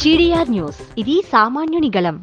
GDR news, ఇది సామాన్యుని గళం.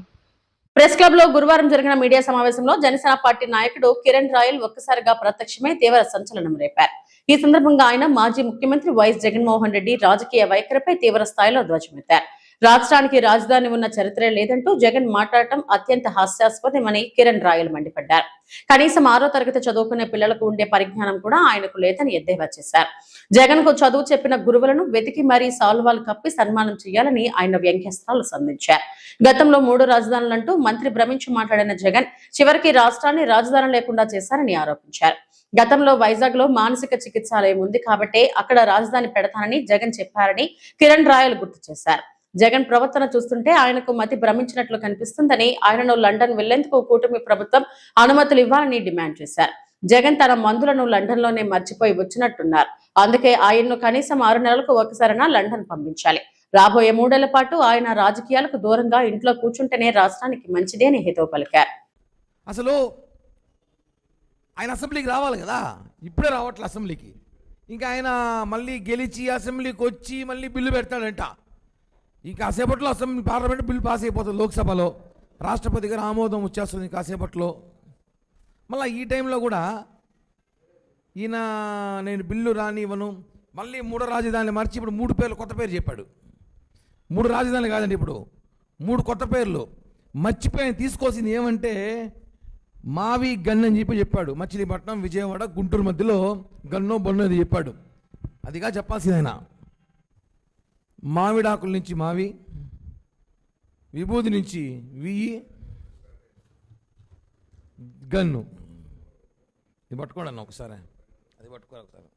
ప్రెస్ క్లబ్ లో గురువారం జరిగిన మీడియా సమావేశంలో జనసేన పార్టీ నాయకుడు కిరణ్ రాయల్ ఒక్కసారిగా ప్రత్యక్షమై తీవ్ర సంచలనం రేపారు. ఈ సందర్భంగా ఆయన మాజీ ముఖ్యమంత్రి వైఎస్ జగన్మోహన్ రెడ్డి రాజకీయ వైఖరిపై తీవ్ర స్థాయిలో ధ్వజమెత్తారు. రాష్ట్రానికి రాజధాని ఉన్న చరిత్రే లేదంటూ జగన్ మాట్లాడటం అత్యంత హాస్యాస్పదమని కిరణ్ రాయల్ మండిపడ్డారు. కనీసం 6వ తరగతి చదువుకునే పిల్లలకు ఉండే పరిజ్ఞానం కూడా ఆయనకు లేదని ఎద్దేవా చేశారు. జగన్ కు చదువు చెప్పిన గురువులను వెతికి మరీ సాల్వాలు కప్పి సన్మానం చేయాలని ఆయన వ్యంగ్యాస్త్రాలు సంధించారు. గతంలో 3 రాజధానులంటూ మంత్రి భ్రమించి మాట్లాడిన జగన్ చివరికి రాష్ట్రాన్ని రాజధాని లేకుండా చేశారని ఆరోపించారు. గతంలో వైజాగ్ లో మానసిక చికిత్సాలయం ఉంది కాబట్టే అక్కడ రాజధాని పెడతానని జగన్ చెప్పారని కిరణ్ రాయల్ గుర్తు చేశారు. జగన్ ప్రవర్తన చూస్తుంటే ఆయనకు మతి భ్రమించినట్లు కనిపిస్తుందని, ఆయనను లండన్ వెళ్లేందుకు కూటమి ప్రభుత్వం అనుమతులు ఇవ్వాలని డిమాండ్ చేశారు. జగన్ తన మందులను లండన్ లోనే మర్చిపోయి వచ్చినట్టున్నారు. అందుకే ఆయన్ను కనీసం 6 నెలలకు ఒకసారైనా లండన్ పంపించాలి. రాబోయే 3 ఏళ్ల పాటు ఆయన రాజకీయాలకు దూరంగా ఇంట్లో కూర్చుంటేనే రాష్ట్రానికి మంచిది అని హితవు పలికారు. అసలు ఆయన అసెంబ్లీకి రావాలి కదా, ఇప్పుడే రావట్లే అసెంబ్లీకి. ఇంకా ఆయన మళ్ళీ గెలిచి అసెంబ్లీకి వచ్చి మళ్ళీ బిల్లు పెడతాడంట. ఇంకా కాసేపట్లో అసెంబ్లీ పార్లమెంట్ బిల్లు పాస్ అయిపోతుంది, లోక్సభలో రాష్ట్రపతి గారు ఆమోదం వచ్చేస్తుంది కాసేపట్లో. మళ్ళీ ఈ టైంలో కూడా ఈయన నేను బిల్లు రానివ్వను, మళ్ళీ 3 రాజధానులు మార్చి ఇప్పుడు 3 పేర్లు కొత్త పేరు చెప్పాడు. 3 రాజధానులు కాదండి, ఇప్పుడు 3 కొత్త పేర్లు మర్చిపోయి తీసుకోవాల్సింది ఏమంటే మావి గన్ అని చెప్పాడు. మచిలీపట్నం, విజయవాడ, గుంటూరు మధ్యలో గన్నో బొన్నో అది చెప్పాడు. అదిగా చెప్పాల్సింది ఆయన. మామిడాకుల నుంచి మావి, విభూది నుంచి వియ్యి, గన్ను. ఇది పట్టుకోండి అన్న ఒకసారి, అది పట్టుకోవాలి ఒకసారి.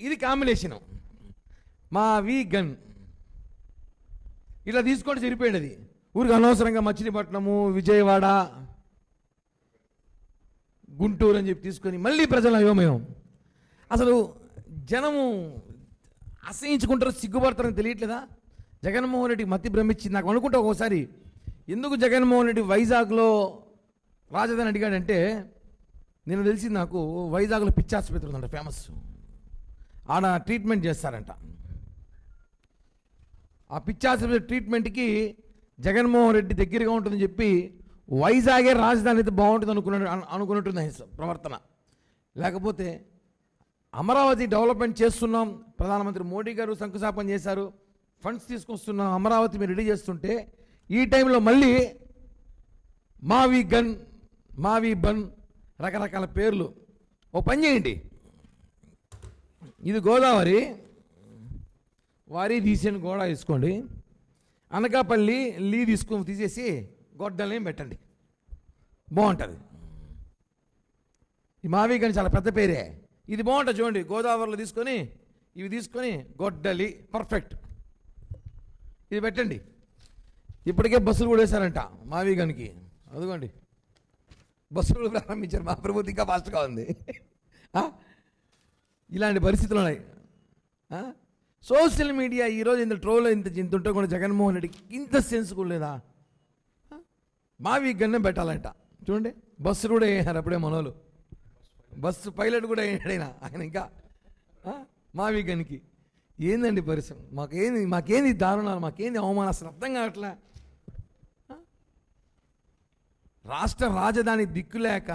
ఇది కాంబినేషను, మావి గన్. ఇట్లా తీసుకుంటే సరిపోయింది. అది ఊరికి అనవసరంగా మచిలీపట్నము, విజయవాడ, గుంటూరు అని చెప్పి తీసుకొని మళ్ళీ ప్రజల అయోమయం. అసలు జనము అసహించుకుంటారో సిగ్గుపడతారని తెలియట్లేదా? జగన్మోహన్ రెడ్డి మతి భ్రమించి నాకు అనుకుంటా ఒకసారి, ఎందుకు జగన్మోహన్ రెడ్డి వైజాగ్లో రాజధాని అడిగాడంటే, నేను తెలిసింది నాకు వైజాగ్లో పిచ్చి ఆసుపత్రి ఉందంట, ఫేమస్. ఆడ ట్రీట్మెంట్ చేస్తారంట. ఆ పిచ్చి ఆసుపత్రి ట్రీట్మెంట్కి జగన్మోహన్ రెడ్డి దగ్గరగా ఉంటుందని చెప్పి వైజాగే రాజధాని అయితే బాగుంటుంది అనుకున్నట్టుంది ప్రవర్తన. లేకపోతే అమరావతి డెవలప్మెంట్ చేస్తున్నాం, ప్రధానమంత్రి మోడీ గారు శంకుస్థాపన చేశారు, ఫండ్స్ తీసుకొస్తున్నాం, అమరావతి మీరు రెడీ చేస్తుంటే ఈ టైంలో మళ్ళీ మావి గన్, మావి బన్, రకరకాల పేర్లు. ఓ పని చేయండి, ఇది గోదావరి, వారి తీసేని గోడ తీసుకోండి, అనకాపల్లి లీ తీసేసి గొడ్డల్ని పెట్టండి, బాగుంటుంది. ఈ మావి గన్ చాలా పెద్ద పేరే, ఇది బాగుంటుంది చూడండి. గోదావరిలో తీసుకొని ఇవి తీసుకొని గొడ్డలి, పర్ఫెక్ట్. ఇది పెట్టండి. ఇప్పటికే బస్సులు కూడా వేశారంట మావి గన్కి. అదిగోండి బస్సులు కూడా ప్రారంభించారు. మా ప్రభుత్వం ఇంకా ఫాస్ట్గా ఉంది. ఇలాంటి పరిస్థితులు ఉన్నాయి. సోషల్ మీడియా ఈరోజు ఇంత ట్రోల్ ఇంత ఉంటే కూడా జగన్మోహన్ రెడ్డికి ఇంత సెన్స్ కూడా లేదా? మావి గన్నే పెట్టాలంట. చూడండి బస్సు కూడా వేయారు అప్పుడే మనోళ్ళు, బస్సు పైలట్ కూడా వేయడైనా ఆయన. ఇంకా మావి గన్కి ఏందండి పరిశ్రమ? మాకేంది దారుణాలు, మాకేంది అవమానం, అసలు అర్థం కావట్లే. రాష్ట్ర రాజధాని దిక్కులేక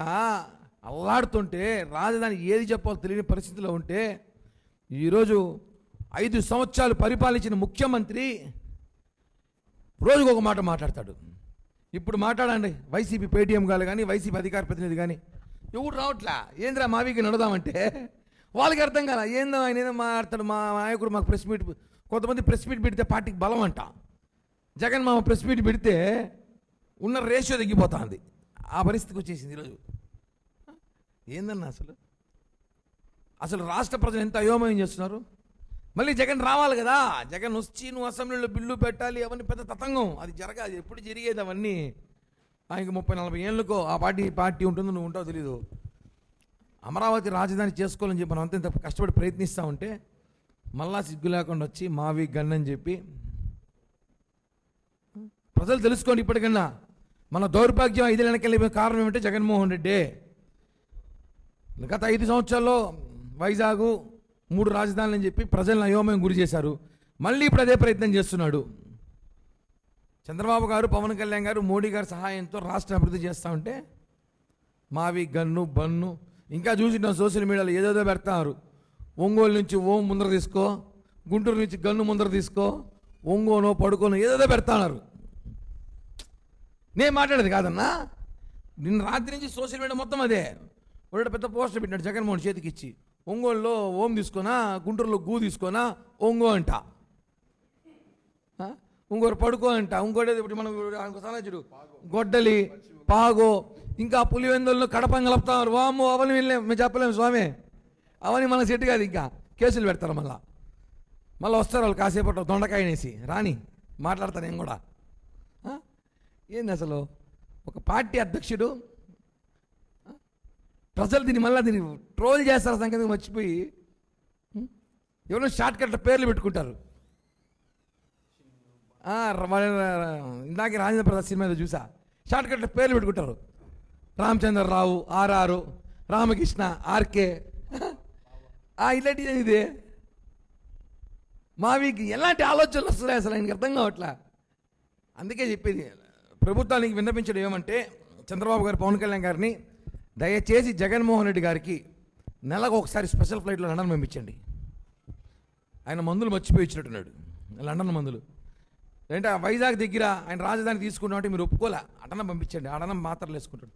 అల్లాడుతుంటే, రాజధాని ఏది చెప్పాలో తెలియని పరిస్థితిలో ఉంటే, ఈరోజు 5 సంవత్సరాలు పరిపాలించిన ముఖ్యమంత్రి రోజుకు ఒక మాట మాట్లాడతాడు. ఇప్పుడు మాట్లాడండి వైసీపీ పేటీఎం గారు కానీ, వైసీపీ అధికార ప్రతినిధి కానీ ఎవరు రావట్లా. ఏంద్రా మావికి నడదామంటే వాళ్ళకి అర్థం కాల. ఏందో ఆయన ఏదో మాట్లాడతాడు, మా నాయకుడు మాకు ప్రెస్ మీట్, కొంతమంది ప్రెస్ మీట్ పెడితే పార్టీకి బలం అంట. జగన్ మామ ప్రెస్ మీట్ పెడితే ఉన్న రేషియో తగ్గిపోతుంది. ఆ పరిస్థితికి వచ్చేసింది ఈరోజు. ఏందన్నా అసలు రాష్ట్ర ప్రజలు ఎంత అయోమయం చేస్తున్నారు. మళ్ళీ జగన్ రావాలి కదా, జగన్ వచ్చి నువ్వు అసెంబ్లీలో బిల్లు పెట్టాలి, అవన్నీ పెద్ద తతంగం. అది జరగాలి, ఎప్పుడు జరిగేది అవన్నీ. ఆయనకి 30-40 ఏళ్ళకో ఆ పార్టీ ఉంటుందో నువ్వు ఉంటావు తెలీదు. అమరావతి రాజధాని చేసుకోవాలని చెప్పి మనం అంతా ఇంత కష్టపడి ప్రయత్నిస్తూ ఉంటే మళ్ళా సిగ్గు లేకుండా వచ్చి మావి గన్ అని చెప్పి, ప్రజలు తెలుసుకోండి ఇప్పటికన్నా. మన దౌర్భాగ్యం 5 వెనకెళ్ళి కారణం ఏమంటే జగన్మోహన్ రెడ్డి. గత 5 సంవత్సరాల్లో వైజాగ్ 3 రాజధానులు అని చెప్పి ప్రజలను అయోమయం గురి చేశారు. మళ్ళీ ఇప్పుడు అదే ప్రయత్నం చేస్తున్నాడు. చంద్రబాబు గారు, పవన్ కళ్యాణ్ గారు, మోడీ గారి సహాయంతో రాష్ట్రం అభివృద్ధి చేస్తూ ఉంటే మావి గన్ను బన్ను ఇంకా చూసినాం సోషల్ మీడియాలో ఏదేదో పెడతారు. ఒంగోలు నుంచి ఓం ముందర తీసుకో, గుంటూరు నుంచి గన్ను ముందర తీసుకో, ఒంగోనో పడుకోనో ఏదేదో పెడతాన్నారు. నేను మాట్లాడేది కాదన్నా, నిన్న రాత్రి నుంచి సోషల్ మీడియా మొత్తం అదే. ఒకటి పెద్ద పోస్టర్ పెట్టినాడు జగన్మోహన్ చేతికి ఇచ్చి, ఒంగోలులో ఓం తీసుకోనా, గుంటూరులో గూ తీసుకోనా, ఒంగో అంట, ఇంకోటి పడుకో అంట, ఇంకోటి ఇప్పుడు మనం సలహా గొడ్డలి పాగో, ఇంకా పులివెందుల్లో కడపం కలుపుతారు. వాము అవని వెళ్ళలేము, మేము చెప్పలేము స్వామి, అవని మనకు సెట్ కాదు, ఇంకా కేసులు పెడతారు. మళ్ళీ వస్తారు వాళ్ళు కాసేపట్లో దొండకాయనేసి రాని మాట్లాడతాను నేను కూడా. ఏంది అసలు ఒక పార్టీ అధ్యక్షుడు, ప్రజలు దీన్ని ట్రోల్ చేస్తారు సంగతి మర్చిపోయి ఎవరో షార్ట్ కట్ల పేర్లు పెట్టుకుంటారు. ఇందాక రాజేంద్ర ప్రసాద్ సినిమా ఏదో చూసా, షార్ట్ కట్ల పేర్లు పెట్టుకుంటారు. రామచంద్రరావు, ఆర్ఆర్, రామకృష్ణ, ఆర్కే, ఇలాంటిది ఇది. మావికి ఎలాంటి ఆలోచనలు వస్తున్నాయి అసలు ఆయనకి అర్థం కావట్లా. అందుకే చెప్పేది ప్రభుత్వానికి విన్నపించడం ఏమంటే, చంద్రబాబు గారు, పవన్ కళ్యాణ్ గారిని దయచేసి జగన్మోహన్ రెడ్డి గారికి నెలకు ఒకసారి స్పెషల్ ఫ్లైట్లో లండన్ పంపించండి. ఆయన మందులు మర్చిపోయి ఇచ్చినట్టున్నాడు, లండన్ మందులు. అంటే వైజాగ్ దగ్గర ఆయన రాజధాని తీసుకున్నామంటే మీరు ఒప్పుకోలే, అటనం పంపించండి, అటనం మాత్రలు వేసుకుంటాడు.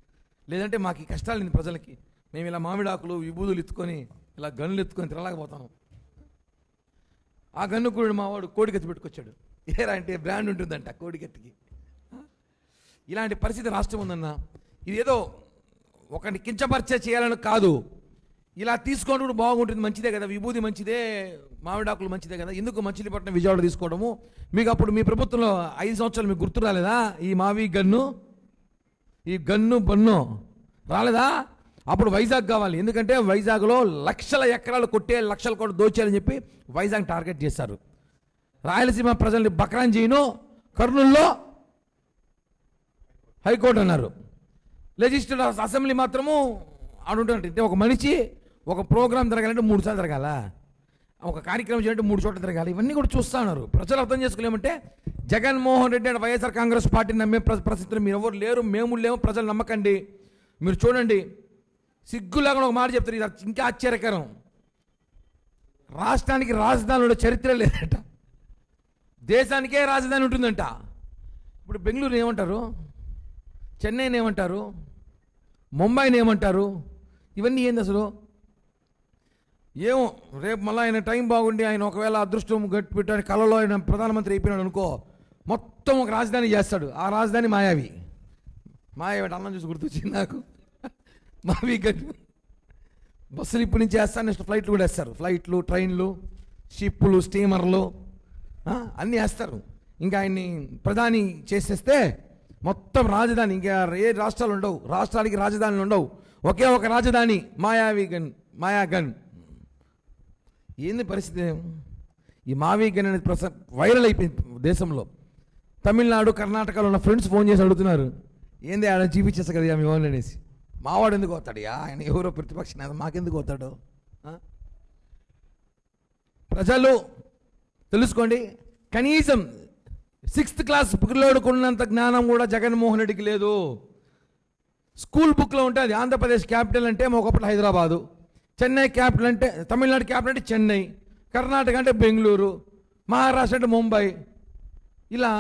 లేదంటే మాకు ఈ కష్టాలు లేదు ప్రజలకి, మేము ఇలా మామిడాకులు విభూదులు ఎత్తుకొని ఇలా గన్నులు ఎత్తుకొని తిరగలేకపోతాము. ఆ గన్ను కూడా మావాడు కోడికెత్తి పెట్టుకొచ్చాడు. ఏరా అంటే బ్రాండ్ ఉంటుందంట కోడికెత్తికి. ఇలాంటి పరిస్థితి రాష్ట్రం ఉందన్న. ఇది ఏదో ఒకటి కించపరిచే చేయాలని కాదు, ఇలా తీసుకోవడం కూడా బాగుంటుంది, మంచిదే కదా, విభూది మంచిదే, మామిడాకులు మంచిదే కదా, ఎందుకు మచిలీపట్నం విజయవాడ తీసుకోవడము? మీకు అప్పుడు మీ ప్రభుత్వంలో 5 సంవత్సరాలు మీకు గుర్తు రాలేదా? ఈ మావి గన్ను, ఈ గన్ను బన్ను రాలేదా? అప్పుడు వైజాగ్ కావాలి, ఎందుకంటే వైజాగ్లో లక్షల ఎకరాలు కొట్టే, లక్షల కోట్లు దోచేయాలని చెప్పి వైజాగ్ టార్గెట్ చేశారు. రాయలసీమ ప్రజల్ని బక్రాన్ చేయను, కర్నూలులో హైకోర్టు అన్నారు. లెజిస్లేటివ్ అసెంబ్లీ మాత్రము ఆడుంటే ఒక మనిషి ఒక ప్రోగ్రాం జరగాలంటే 3 సార్లు జరగాల, ఒక కార్యక్రమం చేయాలంటే 3 చోట్ల జరగాలి. ఇవన్నీ కూడా చూస్తూ ఉన్నారు. ప్రజలు అర్థం చేసుకోలేమంటే జగన్మోహన్ రెడ్డి అంటే వైఎస్ఆర్ కాంగ్రెస్ పార్టీని నమ్మే పరిస్థితులు మీరు ఎవరు లేరు, మేము లేము. ప్రజలు నమ్మకండి. మీరు చూడండి, సిగ్గులాగా ఒక మాట చెప్తారు, ఇది ఇంకా ఆశ్చర్యకరం. రాష్ట్రానికి రాజధానిలో చరిత్ర లేదట, దేశానికే రాజధాని ఉంటుందంట. ఇప్పుడు బెంగళూరు ఏమంటారు, చెన్నైని ఏమంటారు, ముంబైని ఏమంటారు? ఇవన్నీ ఏంది అసలు? ఏమో రేపు మళ్ళీ ఆయన టైం బాగుండి ఆయన ఒకవేళ అదృష్టం గట్టి పెట్టాడు, కళలో ఆయన ప్రధానమంత్రి అయిపోయినాడు అనుకో, మొత్తం ఒక రాజధాని చేస్తాడు. ఆ రాజధాని మాయావి. మాయావి అన్నం చూసి గుర్తొచ్చింది నాకు. మావి గట్టి బస్సులు ఇప్పటి నుంచి వేస్తారు, నెక్స్ట్ ఫ్లైట్లు కూడా వేస్తారు. ఫ్లైట్లు, ట్రైన్లు, షిప్పులు, స్టీమర్లు అన్నీ వేస్తారు. ఇంకా ఆయన్ని ప్రధాని చేసేస్తే మొత్తం రాజధాని, ఇంకా ఏ రాష్ట్రాలు ఉండవు, రాష్ట్రానికి రాజధానులు ఉండవు, ఒకే ఒక రాజధాని మాయావి గన్, మాయాగన్. ఏంది పరిస్థితి? ఈ మావి గన్ అనేది వైరల్ అయిపోయింది దేశంలో. తమిళనాడు, కర్ణాటకలో ఉన్న ఫ్రెండ్స్ ఫోన్ చేసి అడుగుతున్నారు, ఏంది ఆయన చూపించేస్తా కదా మీ ఓన్లు అనేసి. మావాడు ఎందుకు పోతాడు? ఆయన ఎవరో ప్రతిపక్ష నేత, మాకెందుకు పోతాడు? ప్రజలు తెలుసుకోండి, కనీసం 6th క్లాస్ పిల్లోడుకు ఉన్నంత జ్ఞానం కూడా జగన్మోహన్ రెడ్డికి లేదు. స్కూల్ బుక్లో ఉంటుంది ఆంధ్రప్రదేశ్ క్యాపిటల్ అంటే ఒకప్పుడు హైదరాబాదు, చెన్నై క్యాపిటల్ అంటే, తమిళనాడు క్యాపిటల్ అంటే చెన్నై, కర్ణాటక అంటే బెంగళూరు, మహారాష్ట్ర అంటే ముంబై. ఇలా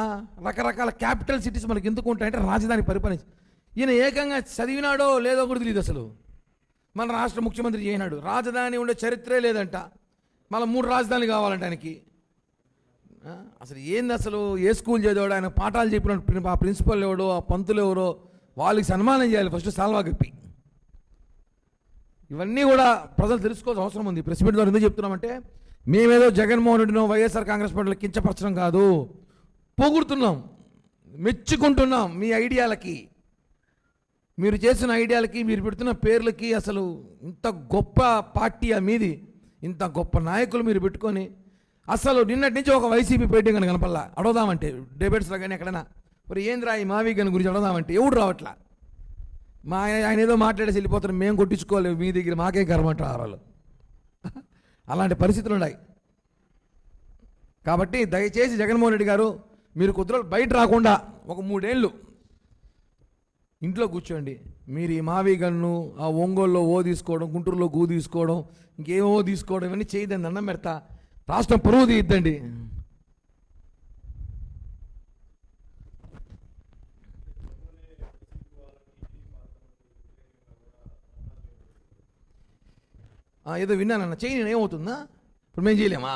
రకరకాల క్యాపిటల్ సిటీస్ మనకి ఎందుకు ఉంటాయంటే రాజధాని పరిపాలించి. ఈయన ఏకంగా చదివినాడో లేదో కూడా తెలియదు అసలు. మన రాష్ట్ర ముఖ్యమంత్రి చేయనాడు, రాజధాని ఉండే చరిత్రే లేదంట, మళ్ళీ 3 రాజధానులు కావాలంట ఆయనకి. అసలు ఏంది అసలు? ఏ స్కూల్ చదివాడు ఆయన? పాఠాలు చెప్పిన ఆ ప్రిన్సిపల్ ఎవడో, ఆ పంతులు ఎవరో, వాళ్ళకి సన్మానం చేయాలి ఫస్ట్, సాల్వా కప్పి. ఇవన్నీ కూడా ప్రజలు తెలుసుకోవాల్సిన అవసరం ఉంది. ప్రెస్ మీట్ ద్వారా ఎందుకు చెప్తున్నామంటే, మేమేదో జగన్మోహన్ రెడ్డినో వైఎస్ఆర్ కాంగ్రెస్ పార్టీలో కించపరచడం కాదు, పొగుడుతున్నాం, మెచ్చుకుంటున్నాం మీ ఐడియాలకి, మీరు చేసిన ఐడియాలకి, మీరు పెడుతున్న పేర్లకి. అసలు ఇంత గొప్ప పార్టీ మీది, ఇంత గొప్ప నాయకులు మీరు పెట్టుకొని, అసలు నిన్నటి నుంచి ఒక వైసీపీ పేటీ కనుక కనపల్లా. అడగదామంటే డిబేట్స్లో కానీ ఎక్కడైనా, మరి ఏంద్రా ఈ మావి గన్ గురించి అడగదామంటే ఎవడు రావట్లా. ఆయన ఏదో మాట్లాడేసి వెళ్ళిపోతారు, మేము కొట్టించుకోలేము మీ దగ్గర, మాకే కర్మంటారు వాళ్ళు. అలాంటి పరిస్థితులు ఉన్నాయి. కాబట్టి దయచేసి జగన్మోహన్ రెడ్డి గారు మీరు కుదరలు బయట రాకుండా ఒక 3 ఏళ్ళు ఇంట్లో కూర్చోండి. మీరు ఈ మావి గన్ను, ఆ ఒంగోలులో ఓ తీసుకోవడం, గుంటూరులో గూ తీసుకోవడం, ఇంకేమో తీసుకోవడం ఇవన్నీ చేయదండి. అన్నం పెడతా, రాష్ట్రం పరువు తీయద్దండి. ఏదో విన్నానన్న చేయని ఏమవుతుందా? ఇప్పుడు మేము చేయలేమా?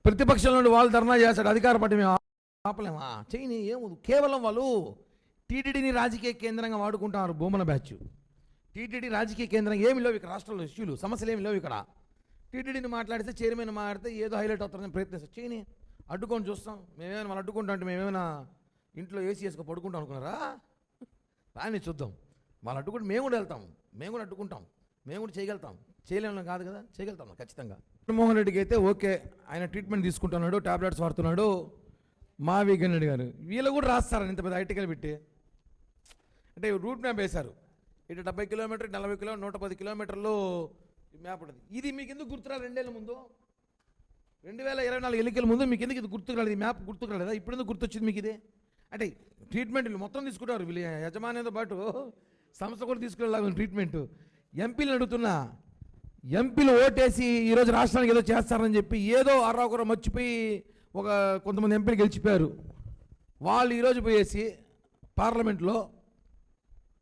ప్రతిపక్షం నుండి వాళ్ళు ధర్నా చేస్తాడు, అధికార పార్టీ మేము ఆపలేమా? చేయని ఏమవుతుంది? కేవలం వాళ్ళు టీటీడీని రాజకీయ కేంద్రంగా వాడుకుంటున్నారు. భూమన బ్యాచ్ టీటీడీ రాజకీయ కేంద్రం ఏమి లేవు ఇక్కడ. రాష్ట్రంలో ఇష్యూలు సమస్యలు ఏమి లేవు ఇక్కడ. టీటీడీని మాట్లాడితే చైర్మన్ మాట్లాడితే ఏదో హైలైట్ అవుతుందని ప్రయత్నిస్తాం. చేయని అడ్డుకొని చూస్తాం. మేమేమైనా వాళ్ళు అడ్డుకుంటాం అంటే మేమేమైనా ఇంట్లో ఏసీ వేసుకో పడుకుంటాం అనుకున్నారా? రాని చూద్దాం. వాళ్ళు అడ్డుకుంటే మేము కూడా వెళ్తాం, మేము కూడా అడ్డుకుంటాం, మేము కూడా చేయగలుగుతాం. చేయలేము కాదు కదా, చేయగలుగుతాం ఖచ్చితంగా. జగన్మోహన్ రెడ్డికి అయితే ఓకే, ఆయన ట్రీట్మెంట్ తీసుకుంటున్నాడు, టాబ్లెట్స్ వాడుతున్నాడు. మావి గన్నెడ్డి గారు వీళ్ళు కూడా రాస్తారని ఇంత పెద్ద ఐటికలు పెట్టి, అంటే రూట్ మ్యాప్ వేశారు. ఇటు 70 కిలోమీటర్, 40 కిలోమీటర్, 110 కిలోమీటర్లు మ్యాప్ ఉంటుంది. ఇది మీకు ఎందుకు గుర్తురాలి? 2 ఏళ్ళ ముందు 2024 ఎన్నికల ముందు మీకు ఎందుకు ఇది గుర్తుకురాలేదు? ఈ మ్యాప్ గుర్తుకురాలేదా? ఇప్పుడు ఎందుకు గుర్తొచ్చింది మీకు ఇది? అంటే ట్రీట్మెంట్ వీళ్ళు మొత్తం తీసుకుంటారు. వీళ్ళు యజమానితో పాటు సంస్థ కూడా తీసుకునేలాగా ట్రీట్మెంట్. ఎంపీలు అడుగుతున్నా, ఎంపీలు ఓటేసి ఈరోజు రాష్ట్రానికి ఏదో చేస్తారని చెప్పి ఏదో అర్రాకుర మర్చిపోయి కొంతమంది ఎంపీలు గెలిచిపోయారు. వాళ్ళు ఈరోజు పోయేసి పార్లమెంట్లో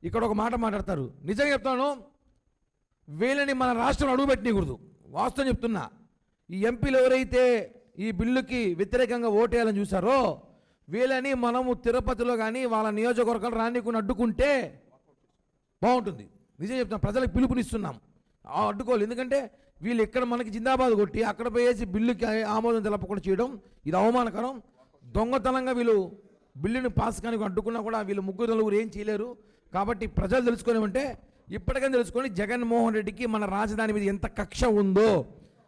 ఇక్కడ ఒక మాట మాట్లాడతారు. నిజంగా చెప్తాను, వీళ్ళని మన రాష్ట్రం అడుగుపెట్టనీకూడదు. వాస్తవం చెప్తున్నా. ఈ ఎంపీలు ఎవరైతే ఈ బిల్లుకి వ్యతిరేకంగా ఓటేయాలని చూసారో వీళ్ళని మనము తిరుపతిలో కానీ వాళ్ళ నియోజకవర్గాలు రానికుండా అడ్డుకుంటే బాగుంటుంది. నిజం చెప్తాం, ప్రజలకు పిలుపునిస్తున్నాం. అడ్డుకోవాలి. ఎందుకంటే వీళ్ళు ఇక్కడ మనకి జిందాబాద్ కొట్టి అక్కడ పోయేసి బిల్లుకి ఆమోదం తెలపకుండా చేయడం ఇది అవమానకరం. దొంగతనంగా వీళ్ళు బిల్లుని పాస్ కానీ అడ్డుకున్నా కూడా వీళ్ళు 3 ఏం చేయలేరు. కాబట్టి ప్రజలు తెలుసుకునేమంటే ఇప్పటికైనా తెలుసుకొని జగన్మోహన్ రెడ్డికి మన రాజధాని మీద ఎంత కక్ష ఉందో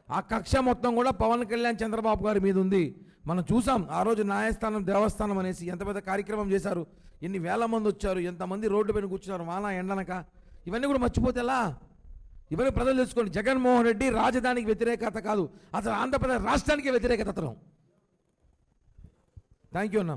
ఆ కక్ష మొత్తం కూడా పవన్ కళ్యాణ్ చంద్రబాబు గారి మీద ఉంది. మనం చూసాం ఆ రోజు న్యాయస్థానం దేవస్థానం అనేసి ఎంత పెద్ద కార్యక్రమం చేశారు. ఎన్ని వేల మంది వచ్చారు, ఎంతమంది రోడ్డు పైన కూర్చున్నారు వాన ఎండనక. ఇవన్నీ కూడా మర్చిపోతే ఎలా? ఇవన్నీ ప్రజలు తెలుసుకోండి. జగన్మోహన్ రెడ్డి రాజధానికి వ్యతిరేకత కాదు, అసలు ఆంధ్రప్రదేశ్ రాష్ట్రానికి వ్యతిరేకత. థ్యాంక్ యూ అన్నా.